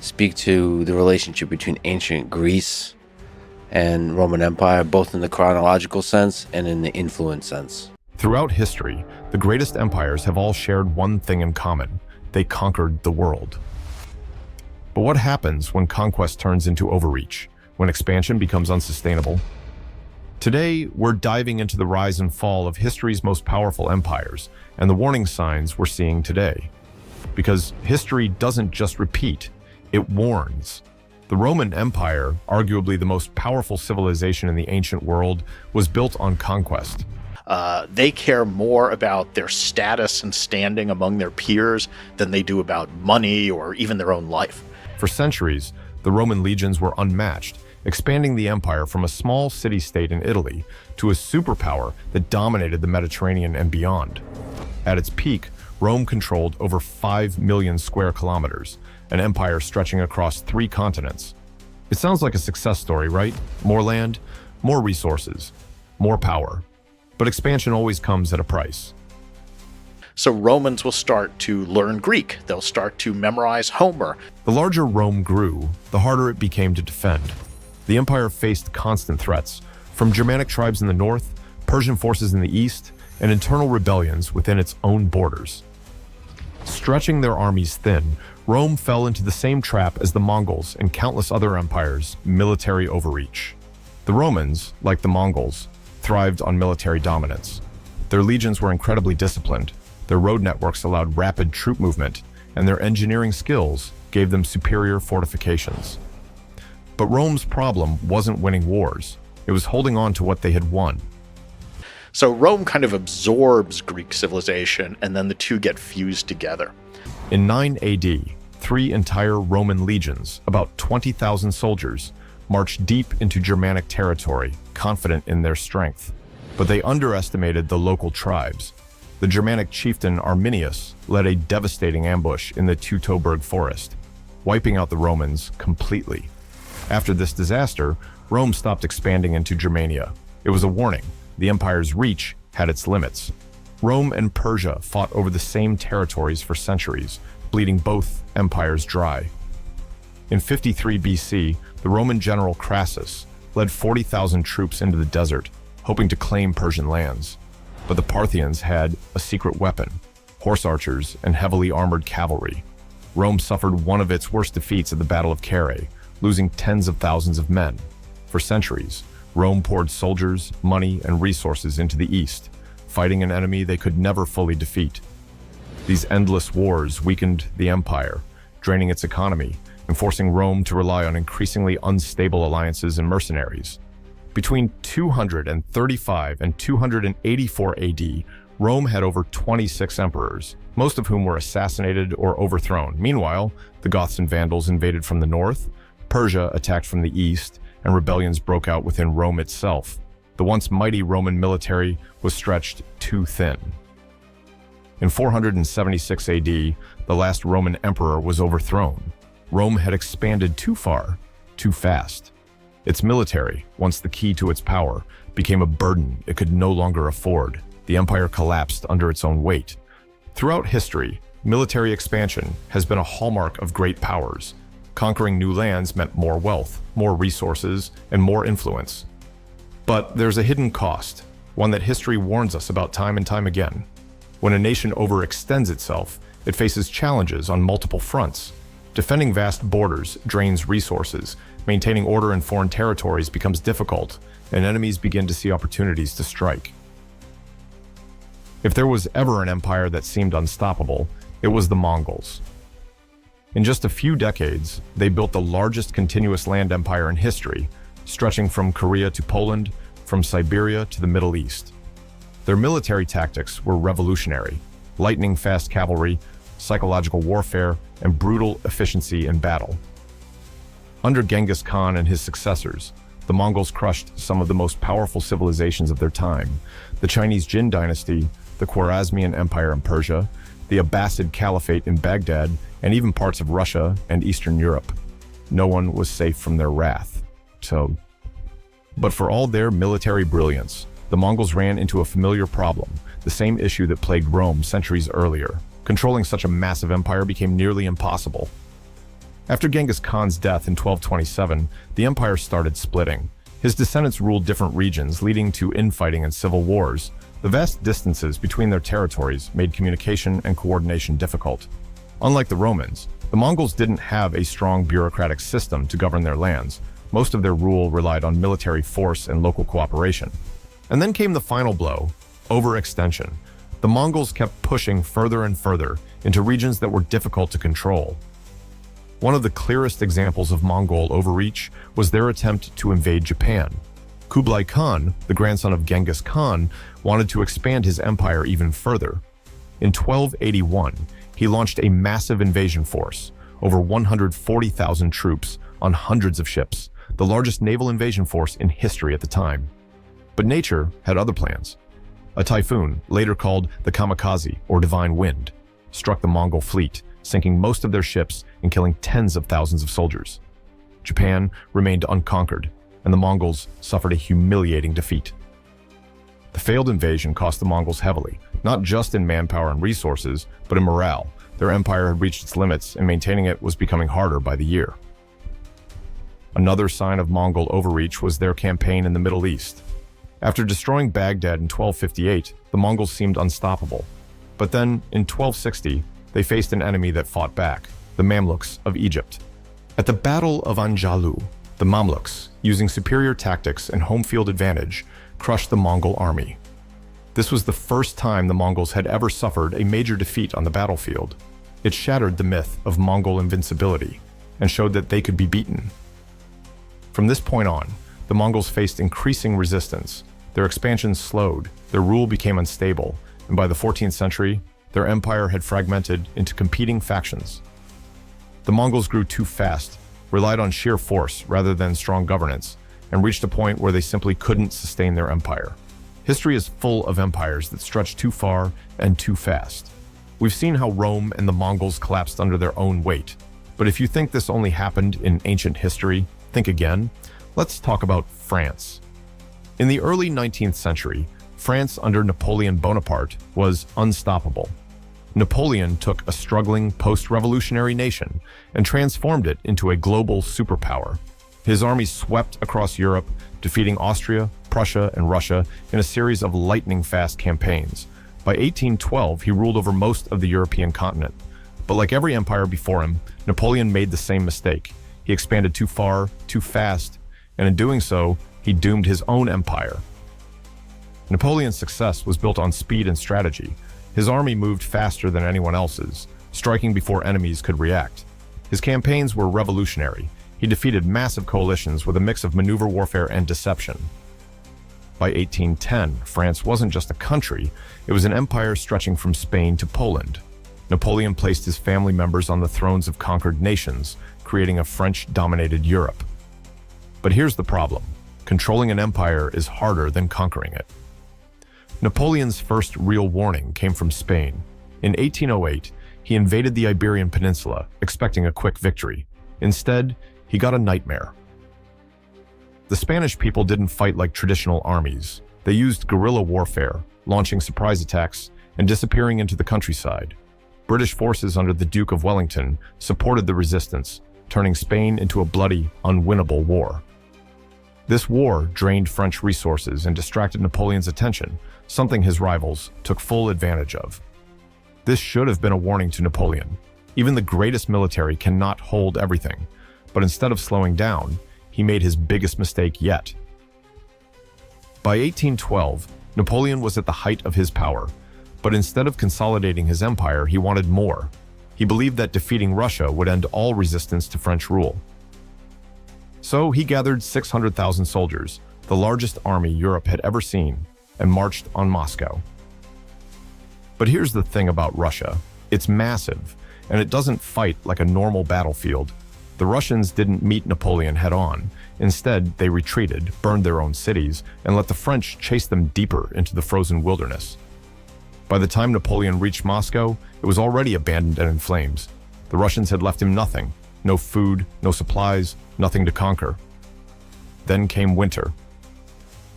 speak to the relationship between ancient Greece and Roman Empire, both in the chronological sense and in the influence sense. Throughout history, the greatest empires have all shared one thing in common: they conquered the world. But what happens when conquest turns into overreach, when expansion becomes unsustainable? Today, we're diving into the rise and fall of history's most powerful empires and the warning signs we're seeing today. Because history doesn't just repeat, it warns. The Roman Empire, arguably the most powerful civilization in the ancient world, was built on conquest. They care more about their status and standing among their peers than they do about money or even their own life. For centuries, the Roman legions were unmatched, expanding the empire from a small city-state in Italy to a superpower that dominated the Mediterranean and beyond. At its peak, Rome controlled over 5 million square kilometers, an empire stretching across 3 continents. It sounds like a success story, right? More land, more resources, more power. But expansion always comes at a price. So Romans will start to learn Greek. They'll start to memorize Homer. The larger Rome grew, the harder it became to defend. The empire faced constant threats, from Germanic tribes in the north, Persian forces in the east, and internal rebellions within its own borders. Stretching their armies thin, Rome fell into the same trap as the Mongols and countless other empires: military overreach. The Romans, like the Mongols, thrived on military dominance. Their legions were incredibly disciplined, their road networks allowed rapid troop movement, and their engineering skills gave them superior fortifications. But Rome's problem wasn't winning wars, it was holding on to what they had won. So Rome kind of absorbs Greek civilization, and then the two get fused together. In 9 AD, 3 entire Roman legions, about 20,000 soldiers, marched deep into Germanic territory, confident in their strength. But they underestimated the local tribes. The Germanic chieftain Arminius led a devastating ambush in the Teutoburg forest, wiping out the Romans completely. After this disaster, Rome stopped expanding into Germania. It was a warning. The empire's reach had its limits. Rome and Persia fought over the same territories for centuries, bleeding both empires dry. In 53 BC, the Roman general Crassus led 40,000 troops into the desert, hoping to claim Persian lands. But the Parthians had a secret weapon: horse archers and heavily armored cavalry. Rome suffered one of its worst defeats at the Battle of Carrhae, losing tens of thousands of men. For centuries, Rome poured soldiers, money, and resources into the east, fighting an enemy they could never fully defeat. These endless wars weakened the empire, draining its economy and forcing Rome to rely on increasingly unstable alliances and mercenaries. Between 235 and 284 AD, Rome had over 26 emperors, most of whom were assassinated or overthrown. Meanwhile, the Goths and Vandals invaded from the north, Persia attacked from the east, and rebellions broke out within Rome itself. The once mighty Roman military was stretched too thin. In 476 AD, the last Roman emperor was overthrown. Rome had expanded too far, too fast. Its military, once the key to its power, became a burden it could no longer afford. The empire collapsed under its own weight. Throughout history, military expansion has been a hallmark of great powers. Conquering new lands meant more wealth, more resources, and more influence. But there's a hidden cost, one that history warns us about time and time again. When a nation overextends itself, it faces challenges on multiple fronts. Defending vast borders drains resources, maintaining order in foreign territories becomes difficult, and enemies begin to see opportunities to strike. If there was ever an empire that seemed unstoppable, it was the Mongols. In just a few decades, they built the largest continuous land empire in history, stretching from Korea to Poland, from Siberia to the Middle East. Their military tactics were revolutionary: lightning-fast cavalry, psychological warfare, and brutal efficiency in battle. Under Genghis Khan and his successors, the Mongols crushed some of the most powerful civilizations of their time: the Chinese Jin dynasty, the Khwarezmian Empire in Persia, the Abbasid Caliphate in Baghdad, and even parts of Russia and Eastern Europe. No one was safe from their wrath. But for all their military brilliance, the Mongols ran into a familiar problem, the same issue that plagued Rome centuries earlier. Controlling such a massive empire became nearly impossible. After Genghis Khan's death in 1227, the empire started splitting. His descendants ruled different regions, leading to infighting and civil wars. The vast distances between their territories made communication and coordination difficult. Unlike the Romans, the Mongols didn't have a strong bureaucratic system to govern their lands. Most of their rule relied on military force and local cooperation. And then came the final blow: overextension. The Mongols kept pushing further and further into regions that were difficult to control. One of the clearest examples of Mongol overreach was their attempt to invade Japan. Kublai Khan, the grandson of Genghis Khan, wanted to expand his empire even further. In 1281, he launched a massive invasion force, over 140,000 troops on hundreds of ships, the largest naval invasion force in history at the time. But nature had other plans. A typhoon, later called the Kamikaze, or Divine Wind, struck the Mongol fleet, sinking most of their ships and killing tens of thousands of soldiers. Japan remained unconquered, and the Mongols suffered a humiliating defeat. The failed invasion cost the Mongols heavily, not just in manpower and resources, but in morale. Their empire had reached its limits, and maintaining it was becoming harder by the year. Another sign of Mongol overreach was their campaign in the Middle East. After destroying Baghdad in 1258, the Mongols seemed unstoppable. But then, in 1260, they faced an enemy that fought back: the Mamluks of Egypt. At the Battle of Anjallu, the Mamluks, using superior tactics and home field advantage, crushed the Mongol army. This was the first time the Mongols had ever suffered a major defeat on the battlefield. It shattered the myth of Mongol invincibility and showed that they could be beaten. From this point on, the Mongols faced increasing resistance. Their expansion slowed, their rule became unstable, and by the 14th century, their empire had fragmented into competing factions. The Mongols grew too fast, relied on sheer force rather than strong governance, and reached a point where they simply couldn't sustain their empire. History is full of empires that stretch too far and too fast. We've seen how Rome and the Mongols collapsed under their own weight. But if you think this only happened in ancient history, think again. Let's talk about France. In the early 19th century, France under Napoleon Bonaparte was unstoppable. Napoleon took a struggling post-revolutionary nation and transformed it into a global superpower. His army swept across Europe, defeating Austria, Prussia, and Russia in a series of lightning-fast campaigns. By 1812, he ruled over most of the European continent. But like every empire before him, Napoleon made the same mistake. He expanded too far, too fast, and in doing so, he doomed his own empire. Napoleon's success was built on speed and strategy. His army moved faster than anyone else's, striking before enemies could react. His campaigns were revolutionary. He defeated massive coalitions with a mix of maneuver warfare and deception. By 1810, France wasn't just a country, it was an empire stretching from Spain to Poland. Napoleon placed his family members on the thrones of conquered nations, creating a French-dominated Europe. But here's the problem: controlling an empire is harder than conquering it. Napoleon's first real warning came from Spain. In 1808, he invaded the Iberian Peninsula, expecting a quick victory. Instead, he got a nightmare. The Spanish people didn't fight like traditional armies. They used guerrilla warfare, launching surprise attacks and disappearing into the countryside. British forces under the Duke of Wellington supported the resistance, turning Spain into a bloody, unwinnable war. This war drained French resources and distracted Napoleon's attention, something his rivals took full advantage of. This should have been a warning to Napoleon. Even the greatest military cannot hold everything, but instead of slowing down, he made his biggest mistake yet. By 1812, Napoleon was at the height of his power, but instead of consolidating his empire, he wanted more. He believed that defeating Russia would end all resistance to French rule. So he gathered 600,000 soldiers, the largest army Europe had ever seen, and marched on Moscow. But here's the thing about Russia: it's massive, and it doesn't fight like a normal battlefield. The Russians didn't meet Napoleon head-on. Instead, they retreated, burned their own cities, and let the French chase them deeper into the frozen wilderness. By the time Napoleon reached Moscow, it was already abandoned and in flames. The Russians had left him nothing: no food, no supplies, nothing to conquer. Then came winter.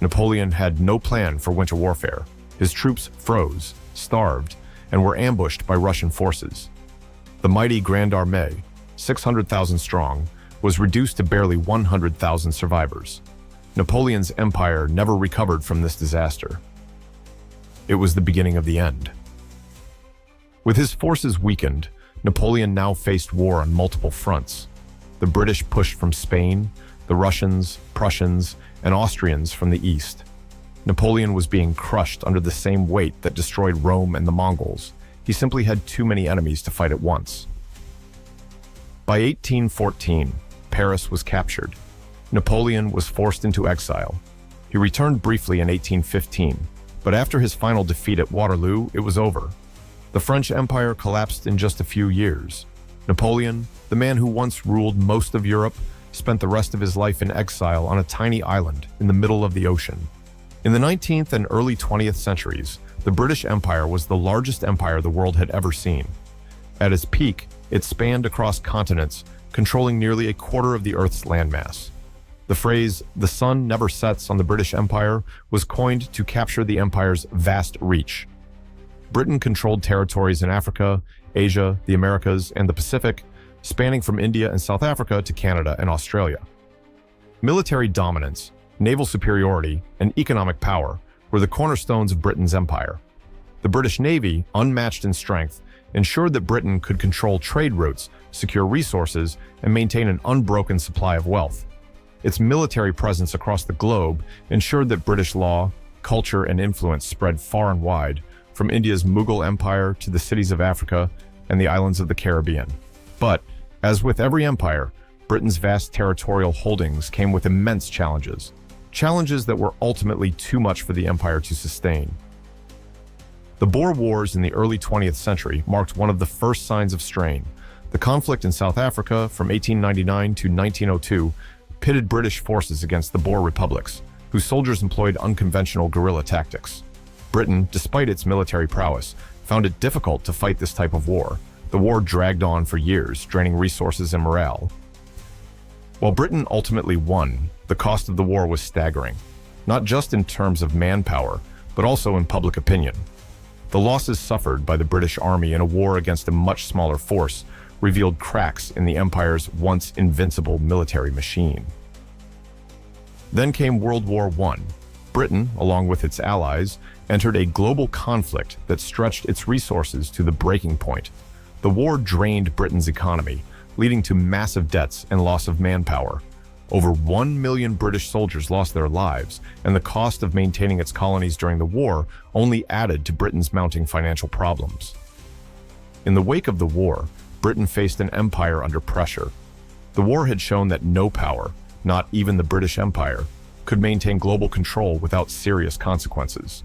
Napoleon had no plan for winter warfare. His troops froze, starved, and were ambushed by Russian forces. The mighty Grande Armée, 600,000 strong, was reduced to barely 100,000 survivors. Napoleon's empire never recovered from this disaster. It was the beginning of the end. With his forces weakened, Napoleon now faced war on multiple fronts. The British pushed from Spain, the Russians, Prussians, and Austrians from the east. Napoleon was being crushed under the same weight that destroyed Rome and the Mongols. He simply had too many enemies to fight at once. By 1814, Paris was captured. Napoleon was forced into exile. He returned briefly in 1815, but after his final defeat at Waterloo, it was over. The French Empire collapsed in just a few years. Napoleon, the man who once ruled most of Europe, spent the rest of his life in exile on a tiny island in the middle of the ocean. In the 19th and early 20th centuries, the British Empire was the largest empire the world had ever seen. At its peak, it spanned across continents, controlling nearly a quarter of the Earth's landmass. The phrase, "the sun never sets" on the British Empire was coined to capture the empire's vast reach. Britain controlled territories in Africa, Asia, the Americas, and the Pacific, spanning from India and South Africa to Canada and Australia. Military dominance, naval superiority, and economic power were the cornerstones of Britain's empire. The British Navy, unmatched in strength, ensured that Britain could control trade routes, secure resources, and maintain an unbroken supply of wealth. Its military presence across the globe ensured that British law, culture, and influence spread far and wide, from India's Mughal Empire to the cities of Africa and the islands of the Caribbean. But, as with every empire, Britain's vast territorial holdings came with immense challenges that were ultimately too much for the empire to sustain. The Boer Wars in the early 20th century marked one of the first signs of strain. The conflict in South Africa from 1899 to 1902 pitted British forces against the Boer republics, whose soldiers employed unconventional guerrilla tactics. Britain, despite its military prowess, found it difficult to fight this type of war. The war dragged on for years, draining resources and morale. While Britain ultimately won, the cost of the war was staggering, not just in terms of manpower, but also in public opinion. The losses suffered by the British Army in a war against a much smaller force revealed cracks in the empire's once invincible military machine. Then came World War I. Britain, along with its allies, entered a global conflict that stretched its resources to the breaking point. The war drained Britain's economy, leading to massive debts and loss of manpower. Over 1 million British soldiers lost their lives, and the cost of maintaining its colonies during the war only added to Britain's mounting financial problems. In the wake of the war, Britain faced an empire under pressure. The war had shown that no power, not even the British Empire, could maintain global control without serious consequences.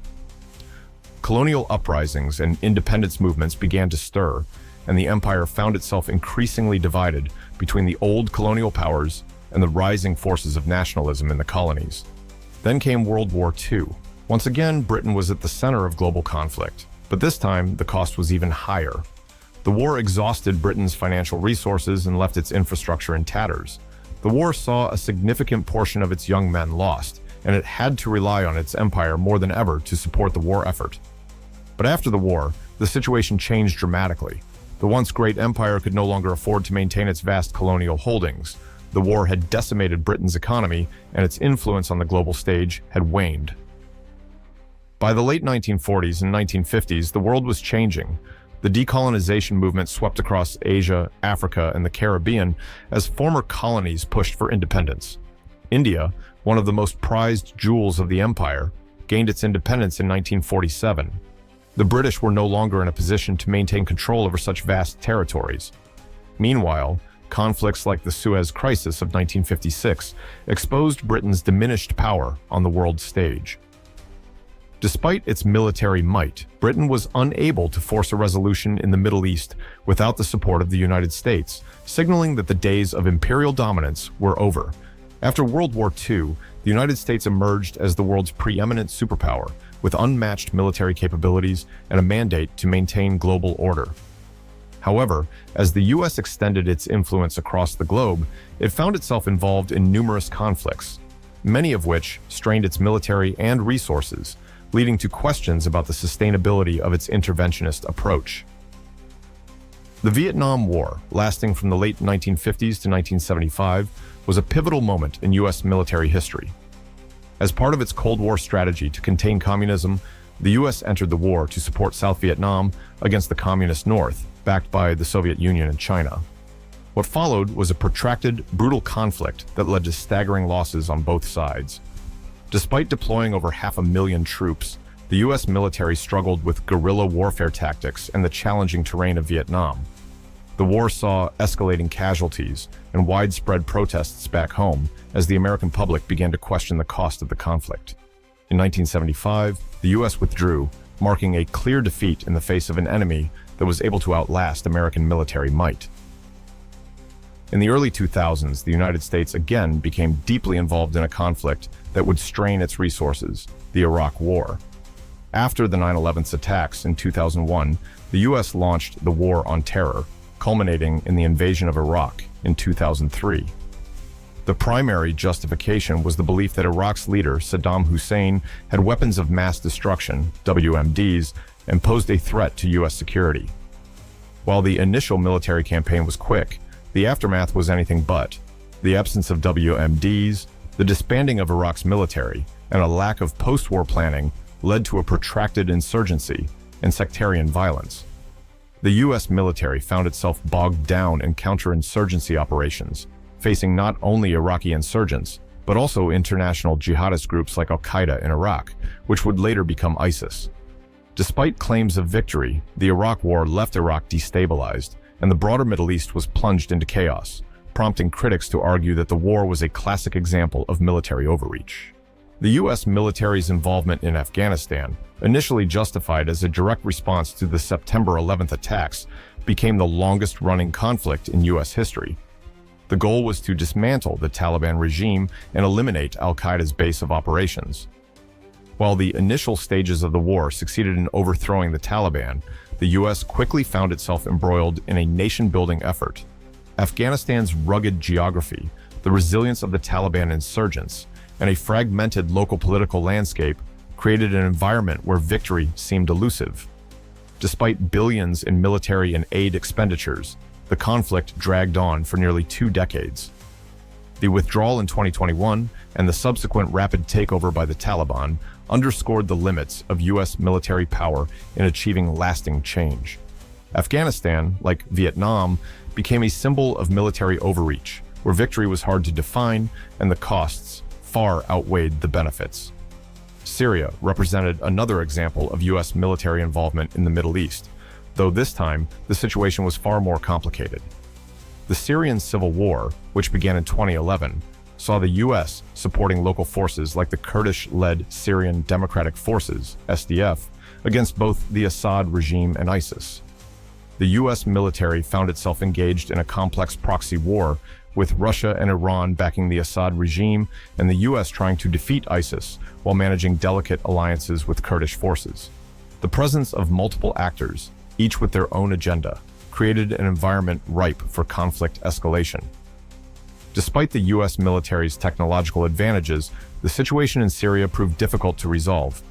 Colonial uprisings and independence movements began to stir, and the empire found itself increasingly divided between the old colonial powers and the rising forces of nationalism in the colonies. Then came World War II. Once again, Britain was at the center of global conflict, but this time the cost was even higher. The war exhausted Britain's financial resources and left its infrastructure in tatters. The war saw a significant portion of its young men lost, and it had to rely on its empire more than ever to support the war effort. But after the war, the situation changed dramatically. The once great empire could no longer afford to maintain its vast colonial holdings. The war had decimated Britain's economy, and its influence on the global stage had waned. By the late 1940s and 1950s, the world was changing. The decolonization movement swept across Asia, Africa, and the Caribbean as former colonies pushed for independence. India, one of the most prized jewels of the empire, gained its independence in 1947. The British were no longer in a position to maintain control over such vast territories. Meanwhile, conflicts like the Suez Crisis of 1956 exposed Britain's diminished power on the world stage. Despite its military might, Britain was unable to force a resolution in the Middle East without the support of the United States, signaling that the days of imperial dominance were over. After World War II, the United States emerged as the world's preeminent superpower, with unmatched military capabilities and a mandate to maintain global order. However, as the U.S. extended its influence across the globe, it found itself involved in numerous conflicts, many of which strained its military and resources, leading to questions about the sustainability of its interventionist approach. The Vietnam War, lasting from the late 1950s to 1975, was a pivotal moment in U.S. military history. As part of its Cold War strategy to contain communism, the U.S. entered the war to support South Vietnam against the Communist North, backed by the Soviet Union and China. What followed was a protracted, brutal conflict that led to staggering losses on both sides. Despite deploying over 500,000 troops, the U.S. military struggled with guerrilla warfare tactics and the challenging terrain of Vietnam. The war saw escalating casualties and widespread protests back home as the American public began to question the cost of the conflict. In 1975, the U.S. withdrew, marking a clear defeat in the face of an enemy that was able to outlast American military might. In the early 2000s, the United States again became deeply involved in a conflict that would strain its resources, the Iraq War. After the 9/11 attacks in 2001, the U.S. launched the War on Terror, culminating in the invasion of Iraq in 2003. The primary justification was the belief that Iraq's leader, Saddam Hussein, had weapons of mass destruction, WMDs, and posed a threat to U.S. security. While the initial military campaign was quick, the aftermath was anything but. The absence of WMDs, the disbanding of Iraq's military, and a lack of post-war planning led to a protracted insurgency and sectarian violence. The U.S. military found itself bogged down in counterinsurgency operations, facing not only Iraqi insurgents, but also international jihadist groups like Al-Qaeda in Iraq, which would later become ISIS. Despite claims of victory, the Iraq War left Iraq destabilized, and the broader Middle East was plunged into chaos, prompting critics to argue that the war was a classic example of military overreach. The U.S. military's involvement in Afghanistan, initially justified as a direct response to the September 11th attacks, became the longest-running conflict in U.S. history. The goal was to dismantle the Taliban regime and eliminate al-Qaeda's base of operations. While the initial stages of the war succeeded in overthrowing the Taliban, the U.S. quickly found itself embroiled in a nation-building effort. Afghanistan's rugged geography, the resilience of the Taliban insurgents, and a fragmented local political landscape created an environment where victory seemed elusive. Despite billions in military and aid expenditures, the conflict dragged on for nearly 2 decades. The withdrawal in 2021 and the subsequent rapid takeover by the Taliban underscored the limits of U.S. military power in achieving lasting change. Afghanistan, like Vietnam, became a symbol of military overreach, where victory was hard to define and the costs far outweighed the benefits. Syria represented another example of U.S. military involvement in the Middle East, though this time the situation was far more complicated. The Syrian Civil War, which began in 2011, saw the U.S. supporting local forces like the Kurdish-led Syrian Democratic Forces, SDF, against both the Assad regime and ISIS. The U.S. military found itself engaged in a complex proxy war, with Russia and Iran backing the Assad regime and the U.S. trying to defeat ISIS while managing delicate alliances with Kurdish forces. The presence of multiple actors, each with their own agenda, created an environment ripe for conflict escalation. Despite the U.S. military's technological advantages, the situation in Syria proved difficult to resolve.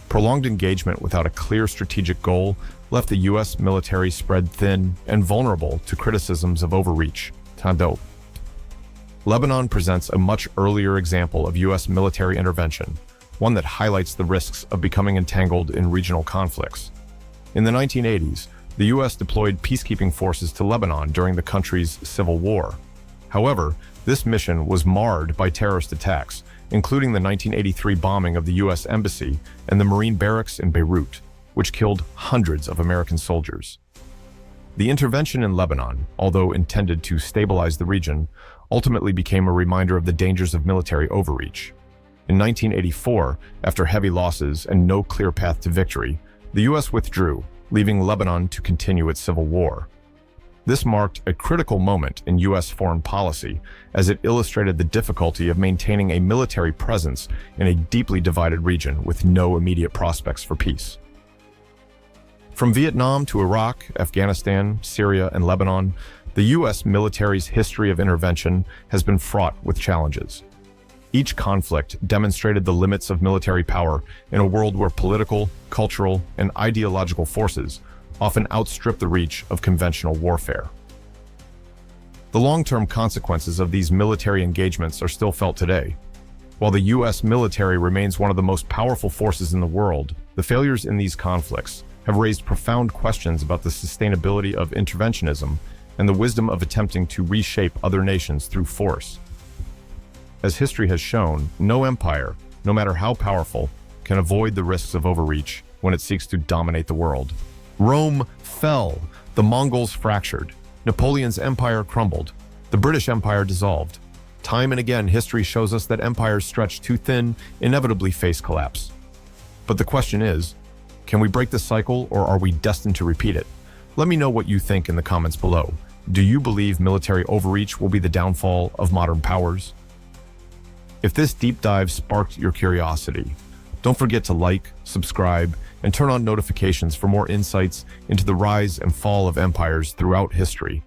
Prolonged engagement without a clear strategic goal left the U.S. military spread thin and vulnerable to criticisms of overreach. Tando. Lebanon presents a much earlier example of U.S. military intervention, one that highlights the risks of becoming entangled in regional conflicts. In the 1980s, the U.S. deployed peacekeeping forces to Lebanon during the country's civil war. However, this mission was marred by terrorist attacks, including the 1983 bombing of the U.S. Embassy and the Marine barracks in Beirut, which killed hundreds of American soldiers. The intervention in Lebanon, although intended to stabilize the region, ultimately became a reminder of the dangers of military overreach. In 1984, after heavy losses and no clear path to victory, the U.S. withdrew, leaving Lebanon to continue its civil war. This marked a critical moment in U.S. foreign policy, as it illustrated the difficulty of maintaining a military presence in a deeply divided region with no immediate prospects for peace. From Vietnam to Iraq, Afghanistan, Syria, and Lebanon, the U.S. military's history of intervention has been fraught with challenges. Each conflict demonstrated the limits of military power in a world where political, cultural, and ideological forces often outstrip the reach of conventional warfare. The long-term consequences of these military engagements are still felt today. While the U.S. military remains one of the most powerful forces in the world, the failures in these conflicts have raised profound questions about the sustainability of interventionism and the wisdom of attempting to reshape other nations through force. As history has shown, no empire, no matter how powerful, can avoid the risks of overreach when it seeks to dominate the world. Rome fell, the Mongols fractured, Napoleon's empire crumbled, the British Empire dissolved. Time and again, history shows us that empires stretched too thin inevitably face collapse. But the question is, can we break the cycle, or are we destined to repeat it? Let me know what you think in the comments below. Do you believe military overreach will be the downfall of modern powers? If this deep dive sparked your curiosity, don't forget to like, subscribe, and turn on notifications for more insights into the rise and fall of empires throughout history.